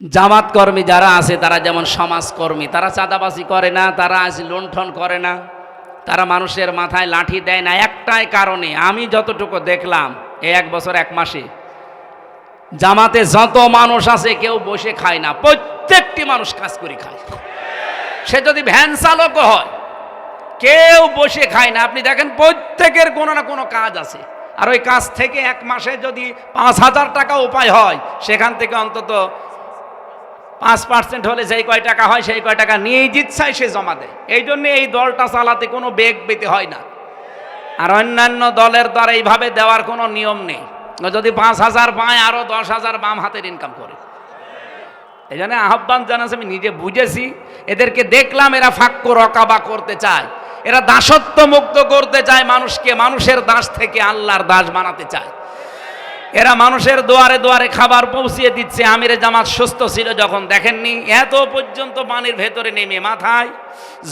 জামাত কর্মী যারা আছে তারা যেমন সমাজকর্মী, তারা চাঁদাবাজি করে না, তারা আজ লুণ্ঠন করে না, তারা মানুষের মাথায় লাঠি দেয় না। একটাই কারণে, আমি যতটুকু দেখলাম এই 1 বছর 1 মাসে জামাতে যত মানুষ আছে কেউ বসে খায় না, প্রত্যেকটি মানুষ কাজ করে খায়। সে যদি ভ্যান চালকও হয়, কেউ বসে খায় না। আপনি দেখেন প্রত্যেকের কোনো না কোনো কাজ আছে। আর ওই কাজ থেকে 1 মাসে যদি 5,000 টাকা উপায় হয়, সেখান থেকে অন্তত 5% হলে যেই কয় টাকা হয় সেই কয় টাকা নিয়েই জিতছায় সে জমা দেয়। এই জন্য এই দলটা চালাতে কোনো বেগ পেতে হয় না। আর অন্যান্য দলের দ্বারা এইভাবে দেওয়ার কোনো নিয়ম নেই। যদি 5,000 পায়, আরো 10,000 বাম হাতের ইনকাম করে। এই জন্য আহ্বান জানাচ্ছি, আমি নিজে বুঝেছি, এদেরকে দেখলাম এরা ফাক্ক রকাবা করতে চায়, এরা দাসত্ব মুক্ত করতে চায় মানুষকে, মানুষের দাস থেকে আল্লাহর দাস বানাতে চায়। এরা মানুষের দুয়ারে দুয়ারে খাবার পৌঁছিয়ে দিচ্ছে। আমিরে জামাত সুস্থ ছিল যখন, দেখেননি এত পর্যন্ত পানির ভেতরে নেমে মাথায়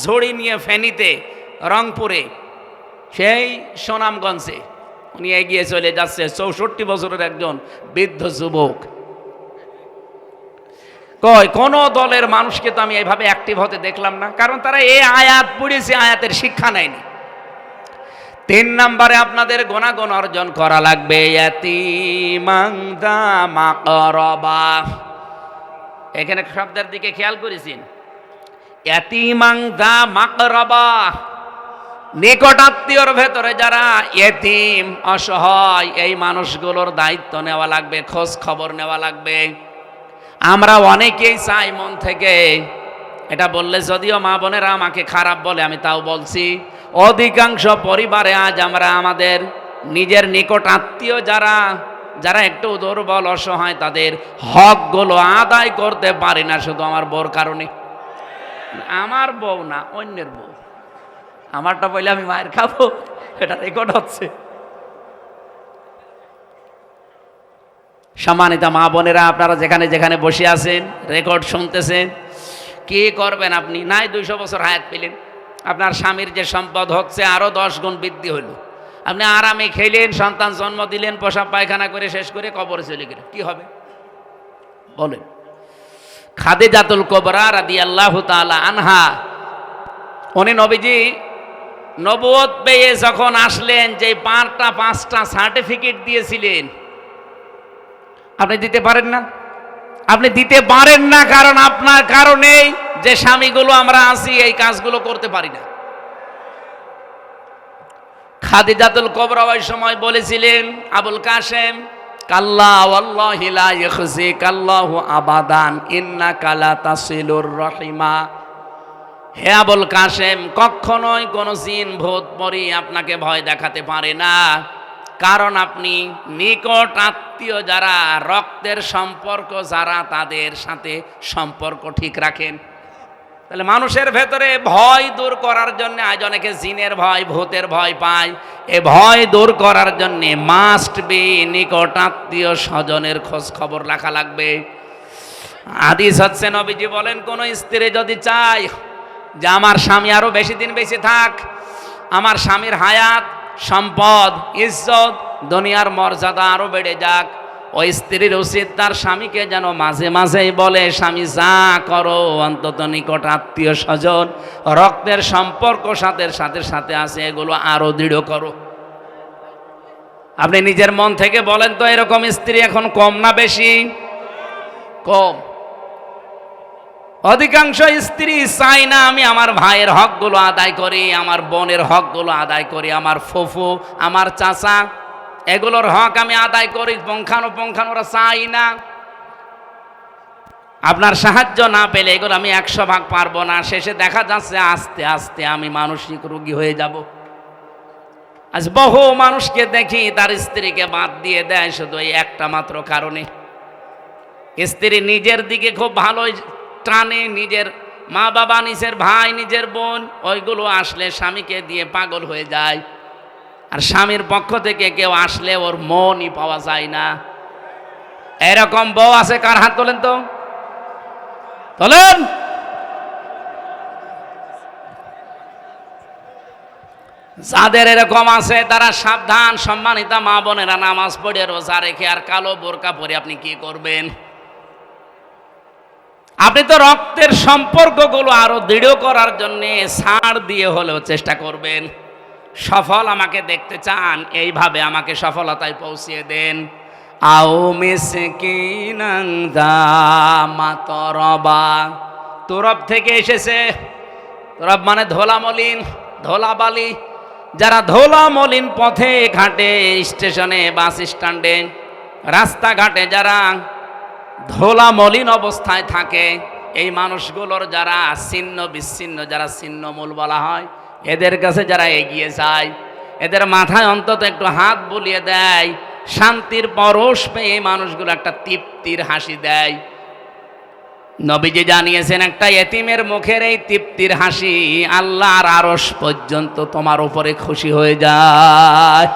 ঝড়ি নিয়ে ফেনীতে, রংপুরে, সেই সুনামগঞ্জে উনি এগিয়ে চলে যাচ্ছে। 64 বছরের একজন বৃদ্ধ যুবক। কোন দলের মানুষকে তো আমি এইভাবে অ্যাক্টিভ হতে দেখলাম না, কারণ তারা এই আয়াত পড়েছে, আয়াতের শিক্ষা নেয়নি। 3 নম্বরে আপনাদের গুণাগুণ অর্জন করা লাগবে, ইয়াতীমান যা মাকরাবা। এখানে শব্দের দিকে খেয়াল করেছেন, ইয়াতীমান যা মাকরাবা, নিকটাত্মীয়র ভেতরে যারা ইয়েতিম, অসহায়, এই মানুষগুলোর দায়িত্ব নেওয়া লাগবে, খোঁজ খবর নেওয়া লাগবে। আমরা অনেকেই চাই মন থেকে, এটা বললে যদিও মা বোনেরা আমাকে খারাপ বলে, আমি তাও বলছি, অধিকাংশ পরিবারে আজ আমরা আমাদের নিজের নিকট আত্মীয় যারা যারা একটু দুর্বল অসহায়, তাদের হকগুলো আদায় করতে পারি না, শুধু আমার বউর কারণে। আমার বউ না, অন্যের বউ। আমারটা বললে আমি মায়ের খাবো, এটা রেকর্ড হচ্ছে। সম্মানিত মা বোনেরা, আপনারা যেখানে যেখানে বসে আছেন, রেকর্ড শুনতেছেন, কি করবেন আপনি? নাই 200 বছর হায়াত পেলেন, আপনার স্বামীর যে সম্পদ হচ্ছে আরো 10 গুণ বৃদ্ধি হলো। আপনি আরামে খেলেন, সন্তান জন্ম দিলেন, পেশাব পায়খানা করে শেষ করে কবরে চলে গেলেন, কি হবে বলেন? খাদিজাতুল কুবরা রাদিয়াল্লাহু তাআলা আনহা, উনি নবীজি নবুয়ত পেয়ে যখন আসলেন, যে 5টা সার্টিফিকেট দিয়েছিলেন, আপনি দিতে পারেন না। আপনি দিতে পারেন না কারণ আপনার কারণেই যে স্বামীগুলো আমরা আছি এই কাজগুলো করতে পারি না। খাদিজাতুল কুবরা ওই সময় বলেছিলেন, আবুল কাসেম, কাল্লা ওয়াল্লাহি লা ইখজিকাল্লাহু আবাদান ইন্নাকা লা তাসিলুর রহিমা। হে আবুল কাসেম, কখনোই কোনো জিন ভূত পরি আপনাকে ভয় দেখাতে পারে না, কারণ আপনি নিকট আত্মীয় যারা, রক্তের সম্পর্ক যারা, তাদের সাথে সম্পর্ক ঠিক রাখেন। তাহলে মানুষের ভেতরে ভয় দূর করার জন্য, আজ অনেকে জিনের ভয়, ভূতের ভয় পায়, এ ভয় দূর করার জন্য মাস্ট বি নিকট আত্মীয় স্বজনের খোঁজ খবর রাখা লাগবে। হাদিস হচ্ছে, নবীজি বলেন, কোন স্ত্রী যদি চায় যে আমার স্বামী আরো বেশি দিন বেঁচে থাক, আমার স্বামীর হায়াত, সম্পদ, ইজ্জত, দুনিয়ার মর্যাদা আরো বেড়ে যাক, ওই স্ত্রীর উচিত তার স্বামীকে যেন মাঝে মাঝেই বলে, স্বামী যা করো অন্তত নিকট আত্মীয় স্বজন, রক্তের সম্পর্ক সাথে সাথে আছে, এগুলো আরো দৃঢ় করো। আপনি নিজের মন থেকে বলেন তো, এরকম স্ত্রী এখন কম না বেশি? কম। অধিকাংশ স্ত্রী চাই না আমি আমার ভাইয়ের হকগুলো আদায় করি, আমার বোনের হকগুলো আদায় করি, আমার ফুফু, আমার চাচা, এগুলোর হক আমি আদায় করি, পুঙ্খানুপুঙ্খানু ওরা চাই না। আপনার সাহায্য না পেলে এগুলো আমি 100 ভাগ পারবো না। শেষে দেখা যাচ্ছে আস্তে আস্তে আমি মানসিক রোগী হয়ে যাব। আজ বহু মানুষকে দেখি তার স্ত্রীকে বাদ দিয়ে দেয় শুধু এই একটা মাত্র কারণে। স্ত্রী নিজের দিকে খুব ভালোই টানে, নিজের মা বাবা, নিজের ভাই, নিজের বোন, ওইগুলো আসলে স্বামীকে দিয়ে পাগল হয়ে যায়। আর স্বামীর পক্ষ থেকে কেউ আসলে ওর মনই পাওয়া যায় না। এরকম বউ আছে কার? হাত তোলেন তো, তোলেন। যাদের এরকম আছে তারা সাবধান। সম্মানিতা মা বোনেরা, নামাজ পড়ে রোজা রেখে আর কালো বোরকা পরে আপনি কি করবেন? আপনি তো রক্তের সম্পর্কগুলো আরো দৃঢ় করার জন্য ছাড় দিয়ে হলেও চেষ্টা করবেন। সফল আমাকে দেখতে চান, এইভাবে আমাকে সফলতায় পৌঁছিয়ে দেন। আও মিসকিনান দা মাতরবা, তুরব থেকে এসেছে। তুরব মানে ধোলা মলিন, ধোলা বালি। যারা ধোলা মলিন পথে ঘাটে, স্টেশনে, বাস স্ট্যান্ডে, রাস্তাঘাটে যারা ধোলা মলিন অবস্থায় থাকে, এই মানুষগুলোর যারা ছিন্ন বিচ্ছিন্ন, যারা ছিন্নমূল বলা হয়, এদের কাছে যারা এগিয়ে যায়, এদের মাথায় অন্তত একটু হাত বুলিয়ে দেয়, শান্তির পরশ পেয়ে এই মানুষগুলো একটা তৃপ্তির হাসি দেয়। নবীজি জানিয়েছেন, একটা এতিমের মুখের এই তৃপ্তির হাসি আল্লাহর আরশ পর্যন্ত তোমার উপরে খুশি হয়ে যায়।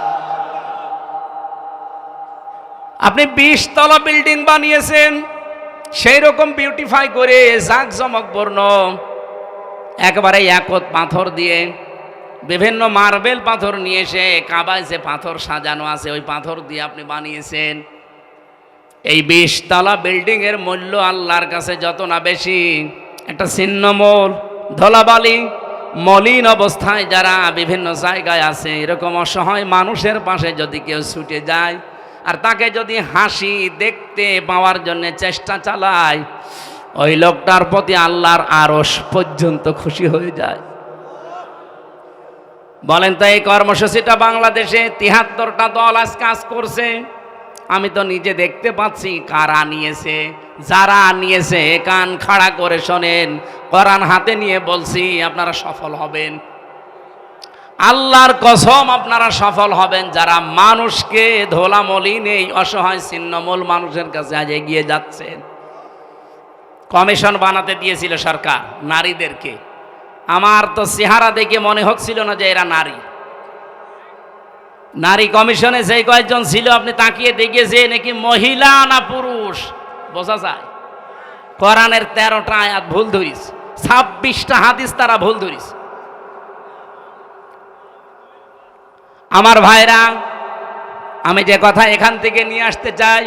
আপনি 20 তলা বিল্ডিং বানিয়েছেন, সেই রকম বিউটিফাই করে জাঁকজমকপূর্ণ একেবারে একত পাথর দিয়ে, বিভিন্ন মার্বেল পাথর নিয়ে এসে কাবায় যে পাথর সাজানো আছে ওই পাথর দিয়ে আপনি বানিয়েছেন। এই 20 তলা বিল্ডিং এর মূল্য আল্লাহর কাছে যত না বেশি, একটা ছিন্নমূল ধলাবালি মলিন অবস্থায় যারা বিভিন্ন জায়গায় আছে, এরকম অসহায় মানুষের পাশে যদি কেউ ছুটে যায় আর তাকে যদি হাসি দেখতে পাওয়ার জন্য চেষ্টা চালায়, ওই লোকটার প্রতি আল্লাহর আরশ পর্যন্ত খুশি হয়ে যায়। বলেন তো, এই কর্মসূচিটা বাংলাদেশে 73টা দল আজ কাজ করছে। আমি তো নিজে দেখতে পাচ্ছি কারা নিয়েছে। যারা নিয়েছে কান খাড়া করে শোনেন, কোরআন হাতে নিয়ে বলছি আপনারা সফল হবেন। আল্লাহর কসম আপনারা সফল হবেন, যারা মানুষকে ধোলা মলিন এই অসহায় ছিন্নমূল মানুষের কাছে আজ এগিয়ে যাচ্ছেন। কমিশন বানাতে দিয়েছিল সরকার নারীদেরকে। আমার তো চেহারা দেখে মনে হচ্ছিল না যে এরা নারী। নারী কমিশনে যেই কয়েকজন ছিল আপনি তাকিয়ে দেখিয়েছে নাকি মহিলা না পুরুষ বোঝা যায়। কোরআনের 13টা আয়াত ভুল ধরিস, 26টা হাদিস তারা ভুল ধরিস। আমার ভাইরা, আমি যে কথা এখান থেকে নিয়ে আসতে চাই,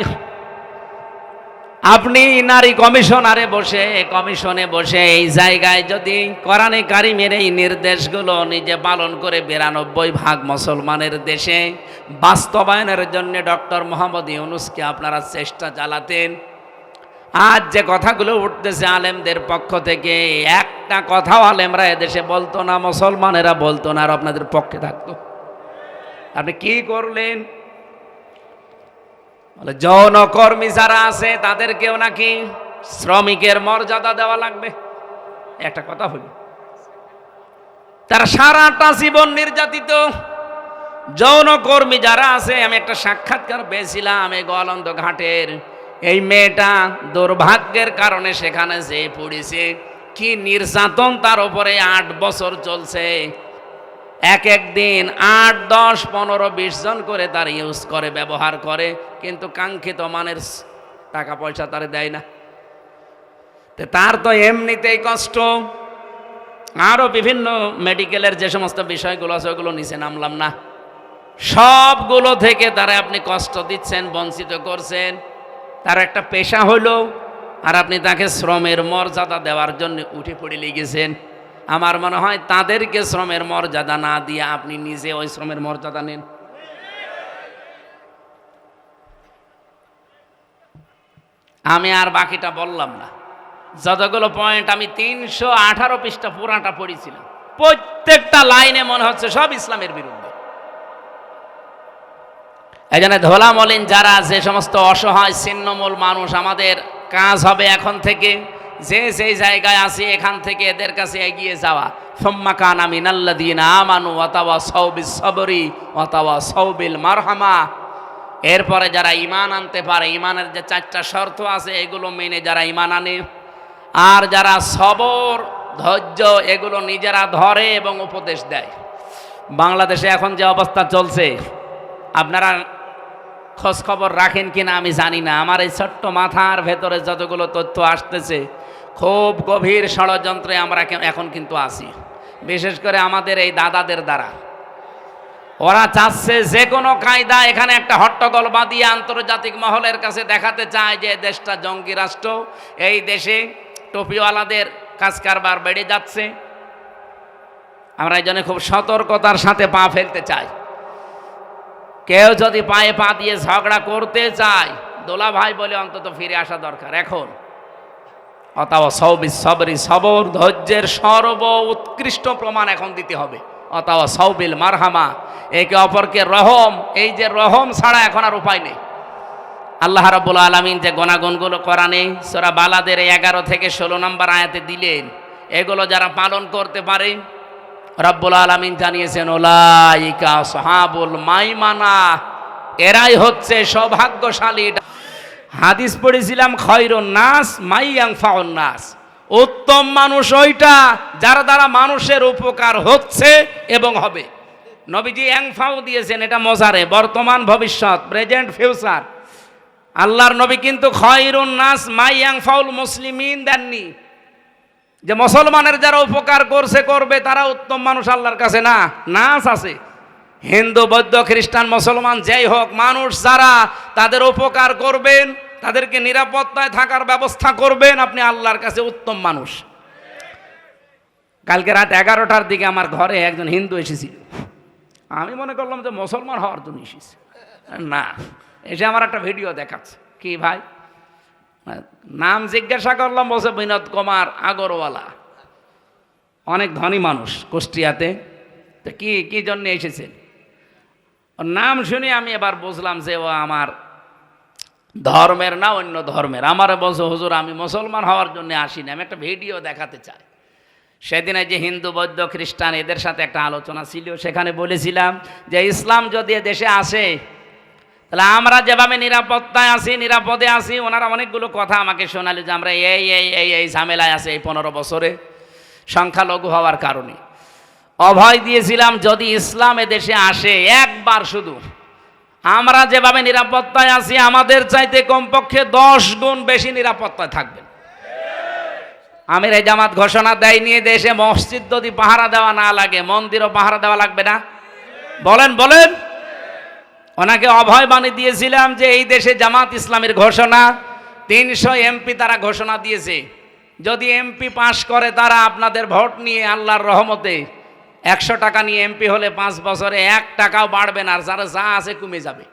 আপনি নারী কমিশনারে বসে, কমিশনে বসে এই জায়গায় যদি কোরআনে কারিমের এই নির্দেশগুলো নিজে পালন করে 92% মুসলমানের দেশে বাস্তবায়নের জন্য ডক্টর মোহাম্মদ ইউনূসকে আপনারা চেষ্টা চালাতেন, আজ যে কথাগুলো উঠতেছে আলেমদের পক্ষ থেকে, একটা কথাও আলেমরা এদেশে বলতো না, মুসলমানেরা বলতো না, আর আপনাদের পক্ষে থাকতো। আপনি কি করলেন? বলে যৌনকর্মী যারা আছে তাদেরকেও নাকি শ্রমিকের মর্যাদা দেওয়া লাগবে। একটা কথা হইল, তারা সারাটা জীবন নির্যাতিত। যৌনকর্মী যারা আছে, আমি একটা সাক্ষাৎকার পেয়েছিলাম এই গোয়ালন্দ ঘাটের। এই মেয়েটা দুর্ভাগ্যের কারণে সেখানে যে পড়েছে, কি নির্যাতন তার উপরে 8 বছর চলছে। এক দিন 8, 10, 15, 20 জন করে তার ইউজ করে, ব্যবহার করে, কিন্তু কাঙ্ক্ষিত মানের টাকা পয়সা তার দেয় না। তার তো এমনিতেই কষ্ট, আরও বিভিন্ন মেডিকেলের যে সমস্ত বিষয়গুলো আছে ওগুলো নিচে নামলাম না, সবগুলো থেকে তারা আপনি কষ্ট দিচ্ছেন, বঞ্চিত করছেন। তার একটা পেশা হলো, আর আপনি তাকে শ্রমের মর্যাদা দেওয়ার জন্য উঠে পড়ে লেগেছেন। আমার মনে হয় তাদেরকে শ্রমের মর্যাদা না দিয়ে আপনি নিজে ওই শ্রমের মর্যাদা নেন। আমি আর বাকিটা বললাম না। যতগুলো পয়েন্ট আমি 318 পৃষ্ঠা পুরাটা পড়েছিলাম, প্রত্যেকটা লাইনে মনে হচ্ছে সব ইসলামের বিরুদ্ধে। এই জন্য ধোলা মলিন যারা, যে সমস্ত অসহায় ছিন্নমূল মানুষ, আমাদের কাজ হবে এখন থেকে যে যেই জায়গায় আছে এখান থেকে এদের কাছে এগিয়ে যাওয়া। সুম্মা কানা মিনাল্লাযীনা আমানু ওয়া তাওয়াসাউ বিস-সাবরি ওয়া তাওয়াসাউ বিল মারহামা। এরপরে যারা ঈমান আনতে পারে, ঈমানের যে 4টা শর্ত আছে এগুলো মেনে যারা ঈমান আনে, আর যারা সবর, ধৈর্য এগুলো নিজেরা ধরে এবং উপদেশ দেয়। বাংলাদেশে এখন যে অবস্থা চলছে, আপনারা খোঁজ খবর রাখেন কিনা আমি জানি না। আমার এই ছোট্ট মাথার ভেতরে যতগুলো তথ্য আসতেছে, খুব গভীর ষড়যন্ত্রে আমরা এখন কিন্তু আছি, বিশেষ করে আমাদের এই দাদাদের দ্বারা। ওরা চাচ্ছে যে কোনো কায়দা এখানে একটা হট্টগোল বাঁধিয়ে আন্তর্জাতিক মহলের কাছে দেখাতে চায় যে দেশটা জঙ্গি রাষ্ট্র, এই দেশে টুপিওয়ালাদের কাজ কারবার বেড়ে যাচ্ছে। আমরা এই জন্য খুব সতর্কতার সাথে পা ফেলতে চাই। কেউ যদি পায়ে পা দিয়ে ঝগড়া করতে চায়, দোলা ভাই বলে অন্তত ফিরে আসা দরকার এখন। অথবা সৌবি সবরি, সবর ধৈর্যের সর্ব উৎকৃষ্ট প্রমাণ এখন দিতে হবে। অথবা সৌবিল মারহামা, একে অপরকে রহম, এই যে রহম ছাড়া এখন আর উপায় নেই। আল্লাহ রাব্বুল আলামিন যে গুণাগুণগুলো কোরআনে সূরা বালাদের 11 থেকে 16 নম্বর আয়াতে দিলেন, এগুলো যারা পালন করতে পারে রব্বুল আলামিন জানিয়েছেন উলাইকা আসহাবুল মাইমানা, এরাই হচ্ছে সৌভাগ্যশালী। হাদিস পড়েছিলাম খয়রুন নাস মাইয়ানফাউন নাস, উত্তম মানুষ ওইটা যার দ্বারা মানুষের উপকার হচ্ছে এবং হবে। নবীজি ইয়াংফাউ দিয়েছেন, এটা মজারে, বর্তমান ভবিষ্যৎ, প্রেজেন্ট ফিউচার। আল্লাহর নবী কিন্তু খয়রুন নাস মাইয়ানফাউল মুসলিমিন দেননি, যে মুসলমানের যারা উপকার করছে করবে তারা উত্তম মানুষ আল্লাহর কাছে না। নাস আছে, হিন্দু বৌদ্ধ খ্রিস্টান মুসলমান যেই হোক, মানুষ যারা তাদের উপকার করবেন, তাদেরকে নিরাপত্তায় থাকার ব্যবস্থা করবেন, আপনি আল্লাহর কাছে উত্তম মানুষ। কালকে রাত 11টার দিকে আমার ঘরে একজন হিন্দু এসেছিল। আমি মনে করলাম যে মুসলমান হওয়ার জন্য এসেছে, না, এসে আমার একটা ভিডিও দেখাচ্ছে। কি ভাই নাম জিজ্ঞাসা করলাম, বলছে বিনোদ কুমার আগরওয়ালা, অনেক ধনী মানুষ কুষ্টিয়াতে। তো কি জন্য এসেছেন? ওর নাম শুনে আমি এবার বুঝলাম যে ও আমার ধর্মের না অন্য ধর্মের। আমারে বলছে হুজুর আমি মুসলমান হওয়ার জন্য আসিনি, আমি একটা ভিডিও দেখাতে চাই। সেদিনে যে হিন্দু বৌদ্ধ খ্রিস্টান এদের সাথে একটা আলোচনা ছিল, সেখানে বলেছিলাম যে ইসলাম যদি দেশে আসে তাহলে আমরা যেভাবে নিরাপত্তায় আছি, নিরাপদে আছি, ওনারা অনেকগুলো কথা আমাকে শোনালো যে আমরা এই ঝামেলায় আছে এই 15 বছরে সংখ্যালঘু হওয়ার কারণে। অভয় দিয়েছিলাম যদি ইসলাম দেশে আসে একবার শুধু, আমরা যেভাবে নিরাপত্তায় আছি আমাদের চাইতে কমপক্ষে 10 গুণ বেশি নিরাপত্তায় থাকবেন। আমির জামাত ঘোষণা দেয় নিয়ে দেশে মসজিদ যদি পাহারা দেওয়া না লাগে, মন্দিরও পাহারা দেওয়া লাগবে না? বলেন বলেন। ওনাকে অভয় বাণী দিয়েছিলাম যে এই দেশে জামাত ইসলামের ঘোষণা, 300 এমপি তারা ঘোষণা দিয়েছে, যদি এমপি পাশ করে তারা আপনাদের ভোট নিয়ে আল্লাহর রহমতে 100 টাকা নিয়ে এমপি হলে 5 বছরে 1 টাকাও বাড়বে না, আর যারা যা আছে কমে যাবে।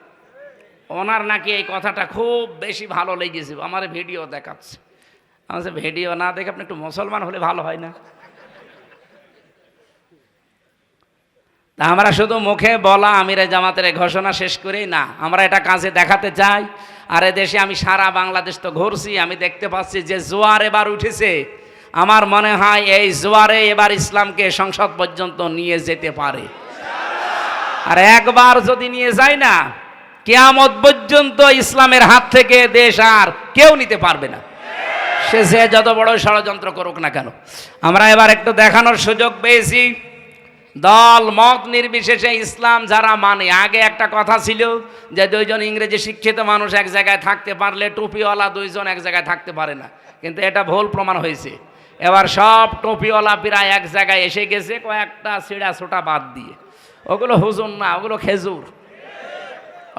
ওনার নাকি এই কথাটা খুব বেশি ভালো লেগেছে, আমার ভিডিও দেখাচ্ছে। আমার ভিডিও না দেখে আপনি একটু মুসলমান হলে ভালো হয় না? তা আমরা শুধু মুখে বলা আমিরে জামাতের ঘোষণা শেষ করেই না, আমরা এটা কাজে দেখাতে চাই। আর দেশে আমি সারা বাংলাদেশ তো ঘুরছি, আমি দেখতে পাচ্ছি যে জোয়ার এবার উঠেছে। আমার মনে হয় এই জোয়ারে এবার ইসলামকে সংসদ পর্যন্ত নিয়ে যেতে পারে। আর একবার যদি নিয়ে যায় না, কিয়ামত পর্যন্ত ইসলামের হাত থেকে দেশ আর কেউ নিতে পারবে না, সে যত বড় ষড়যন্ত্র করুক না কেন। আমরা এবার একটু দেখানোর সুযোগ পেয়েছি, দল মত নির্বিশেষে ইসলাম যারা মানে। আগে একটা কথা ছিল যে 2 জন ইংরেজি শিক্ষিত মানুষ এক জায়গায় থাকতে পারলে টুপিওয়ালা 2 জন এক জায়গায় থাকতে পারে না, কিন্তু এটা ভুল প্রমাণ হয়েছে। এবার সব টুপিওয়ালা প্রায় এক জায়গায় এসে গেছে, কয়েকটা ছিঁড়া ছোটা বাদ দিয়ে। ওগুলো হুজুর না, ওগুলো খেজুর,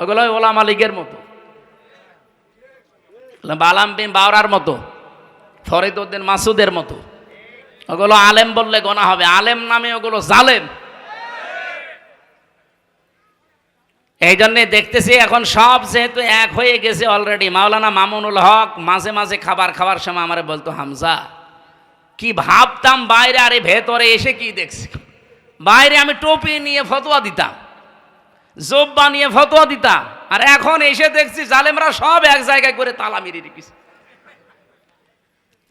ওগুলো ওলামা লীগের মতো, বালাম বিন বাওরার মতো, ফরিদ উদ্দিন মাসুদের মতো। ওগুলো আলেম বললে গোনা হবে, আলেম নামে ওগুলো জালেম। এই জন্যে দেখতেছি এখন সব যেহেতু এক হয়ে গেছে অলরেডি। মাওলানা মামুনুল হক মাঝে মাঝে খাবার সময় আমারে বলতো, হামজা কি ভাবতাম বাইরে, আরে ভেতরে এসে কি দেখছি। বাইরে আমি টুপি নিয়ে ফতোয়া দিতাম, জোব্বা নিয়ে ফতোয়া দিতাম, আর এখন এসে দেখছি জালেমরা সব এক জায়গায় করে তালা মেরে রেখেছে।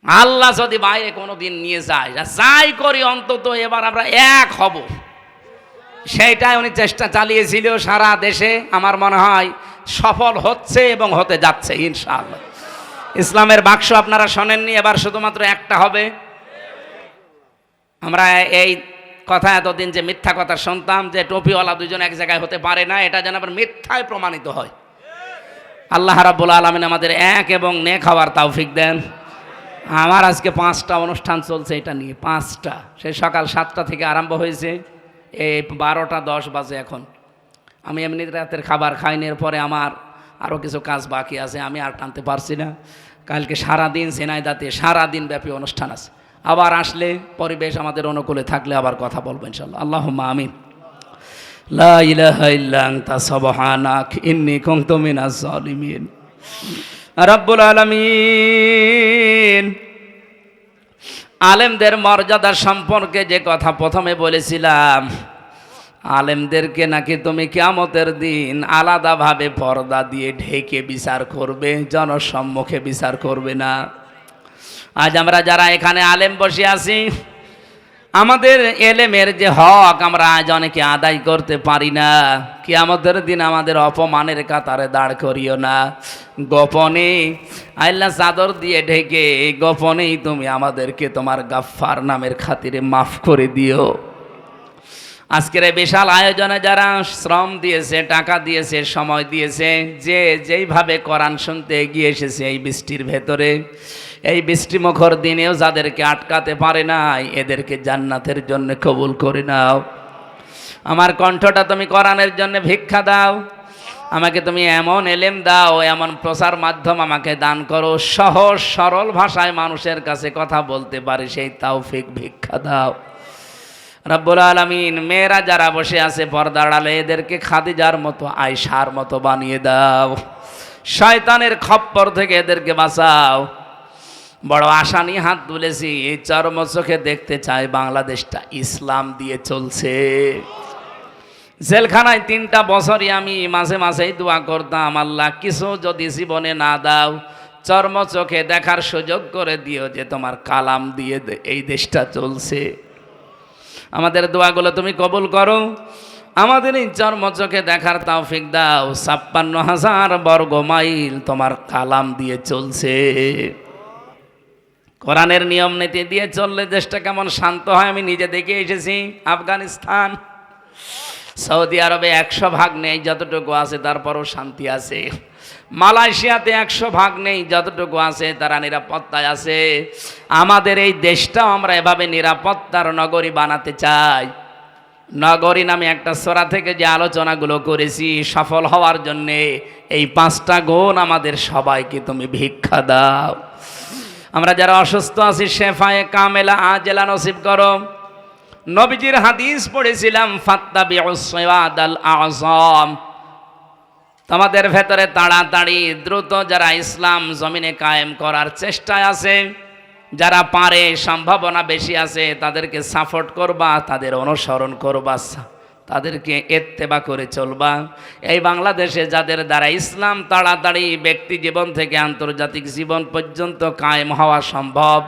আল্লাহ যদি বাইরে কোনোদিন নিয়ে যায়, যাই করি অন্তত এবার আমরা এক হব, সেইটাই উনি চেষ্টা চালিয়েছিল সারা দেশে। আমার মনে হয় সফল হচ্ছে এবং হতে যাচ্ছে ইনশাআল্লাহ। ইসলামের বাক্স আপনারা শোনেননি, এবার শুধুমাত্র একটা হবে। আমরা এই কথা এতদিন যে মিথ্যা কথা শুনতাম যে টুপিওয়ালা 2 জন এক জায়গায় হতে পারে না, এটা যেন আবার মিথ্যায় প্রমাণিত হয়। আল্লাহ রাব্বুল আলামিন আমাদের এক এবং নেক হওয়ার তৌফিক দেন। আমার আজকে 5টা অনুষ্ঠান চলছে এটা নিয়ে, 5টা, সেই সকাল 7টা থেকে আরম্ভ হয়েছে, এই 12টা 10 বাজে এখন। আমি এমনি রাতের খাবার খাইনি, এরপরে আমার আরও কিছু কাজ বাকি আছে, আমি আর টানতে পারছি না। কালকে সারাদিন ঝিনাইদহে সারাদিন ব্যাপী অনুষ্ঠান আছে। আবার আসলে পরিবেশ আমাদের অনুকূলে থাকলে আবার কথা বলবো ইনশাআল্লাহ। আল্লাহুম্মা আমিন। লা ইলাহা ইল্লা আনতা সুবহানাক ইন্নী কুনতু মিনাজ জালিমিন। রব্বুল আলামিন, আলেমদের মর্যাদা সম্পর্কে যে কথা প্রথমে বলেছিলাম, আলেমদেরকে নাকি তুমি কিয়ামতের দিন আলাদাভাবে পর্দা দিয়ে ঢেকে বিচার করবে, জনসম্মুখে বিচার করবে না। আজ আমরা যারা এখানে আলেম বসে আছি, আমাদের এলেমের যে হক আমরা আজ অনেকে আদায় করতে পারি না। কিয়ামতের দিন আমাদের অপমানের কাতারে দাঁড় করিও না। গোপনে আল্লাহ চাদর দিয়ে ঢেকে গোপনেই তুমি আমাদেরকে তোমার গাফফার নামের খাতিরে মাফ করে দিও। আজকের এই বিশাল আয়োজনে যারা শ্রম দিয়েছে, টাকা দিয়েছে, সময় দিয়েছে, যে যেইভাবে কোরআন শুনতে এগিয়ে এসেছে এই বৃষ্টির ভেতরে, এই বৃষ্টিমুখর দিনেও যাদেরকে আটকাতে পারে নাই, এদেরকে জান্নাতের জন্য কবুল করে নাও। আমার কণ্ঠটা তুমি কোরআনের জন্য ভিক্ষা দাও। আমাকে তুমি এমন এলেম দাও, এমন প্রচার মাধ্যম আমাকে দান করো, সহজ সরল ভাষায় মানুষের কাছে কথা বলতে পারে সেই তৌফিক ভিক্ষা দাও। রব্বুল আলামিন, মেয়েরা যারা বসে আছে পর্দার আড়ালে, এদেরকে খাদিজার মতো, আয়েশার মতো বানিয়ে দাও। শয়তানের খপ্পর থেকে এদেরকে বাঁচাও। বড় আশা নিয়ে হাত তুলেছি, এই চরম চোখে দেখতে চাই বাংলাদেশটা ইসলাম দিয়ে চলছে। জেলখানায় 3টা বছরই আমি মাঝে মাঝেই দোয়া করতাম, আল্লাহ কিছু যদি জীবনে না দাও, চর্ম চোখে দেখার সুযোগ করে দিও যে তোমার কালাম দিয়ে এই দেশটা চলছে। আমাদের দোয়াগুলো তুমি কবুল করো। আমাদের এই চর্ম চোখে দেখার তৌফিক দাও। 56,000 বর্গ মাইল তোমার কালাম দিয়ে চলছে। কোরআনের নিয়ম নীতি দিয়ে চললে দেশটা কেমন শান্ত হয় আমি নিজে দেখে এসেছি। আফগানিস্তান, সৌদি আরবে 100 ভাগ নেই, যতটুকু আছে তারপরও শান্তি আছে। মালয়েশিয়াতে 100 ভাগ নেই, যতটুকু আছে তারা নিরাপত্তায় আছে। আমাদের এই দেশটাও আমরা এভাবে নিরাপত্তার নগরী বানাতে চাই। নগরী নামে একটা সূরা থেকে যে আলোচনাগুলো করেছি, সফল হওয়ার জন্যে এই 5টা গুণ আমাদের সবাইকে তুমি ভিক্ষা দাও। আমরা যারা অসুস্থ আছি, শেফায়ে কামেলা আজেলা নসিব করো। নবীজির হাদিস পড়েছিলাম, ফাত্তাবিউস সিরাতাল আযম। তোমাদের ভেতরে তাড়াতাড়ি দ্রুত যারা ইসলাম জমিনে কায়েম করার চেষ্টায় আছে, যারা পারে, সম্ভাবনা বেশি আছে, তাদেরকে সাপোর্ট করবা, তাদের অনুসরণ করবা, তাদেরকে ইত্তেবা করে চলবা। এই বাংলাদেশে যাদের দ্বারা ইসলাম তাড়াতাড়ি ব্যক্তি জীবন থেকে আন্তর্জাতিক জীবন পর্যন্ত কায়েম হওয়া সম্ভব,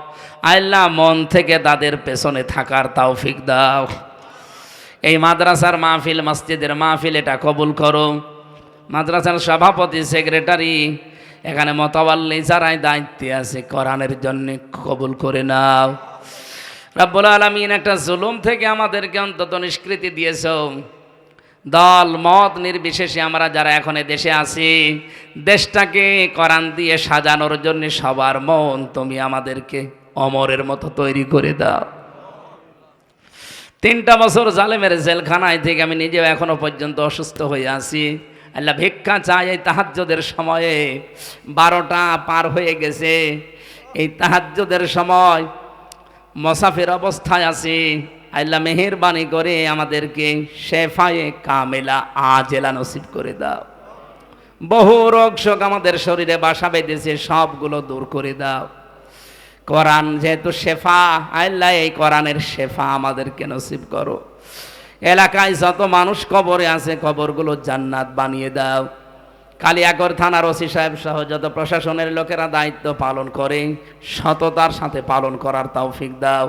আল্লাহ মন থেকে তাদের পেছনে থাকার তৌফিক দাও। এই মাদ্রাসার মাহফিল, মসজিদের মাহফিল, এটা কবুল করো। মাদ্রাসার সভাপতি, সেক্রেটারি, এখানে মোতাওয়াল্লি যারাই দায়িত্বে আছে, কোরআনের জন্য কবুল করে নাও। রব্বুল আলামিন, একটা জুলুম থেকে আমাদেরকে অন্তত নিষ্কৃতি দিয়েছো। দল মত নির্বিশেষে আমরা যারা এখন দেশে আছি, দেশটাকে কোরআন দিয়ে সাজানোর জন্য সবার মন তুমি আমাদেরকে অমরের মতো তৈরি করে দাও। 3টা বছর জালেমের জেলখানায় থেকে আমি নিজেও এখনো পর্যন্ত অসুস্থ হয়ে আছি। আল্লাহ ভিক্ষা চাই, এই তাহাজ্জুদের সময়ে 12টা পার হয়ে গেছে। এই তাহাজ্জুদের সময় মুসাফির অবস্থায় আছি। আল্লাহ মেহেরবানি করে আমাদেরকে শেফায়ে কামেলা আজেলা নসিব করে দাও। বহু রোগ শোক আমাদের শরীরে বাসা বেঁধেছে, সবগুলো দূর করে দাও। কোরআন যেহেতু শেফা, আল্লাহ এই কোরআনের শেফা আমাদেরকে নসিব করো। এলাকায় যত মানুষ কবরে আছে, কবরগুলো জান্নাত বানিয়ে দাও। কালিয়াকৈর থানার ওসি সাহেব সহ যত প্রশাসনের লোকেরা দায়িত্ব পালন করে, সততার সাথে পালন করার তৌফিক দাও।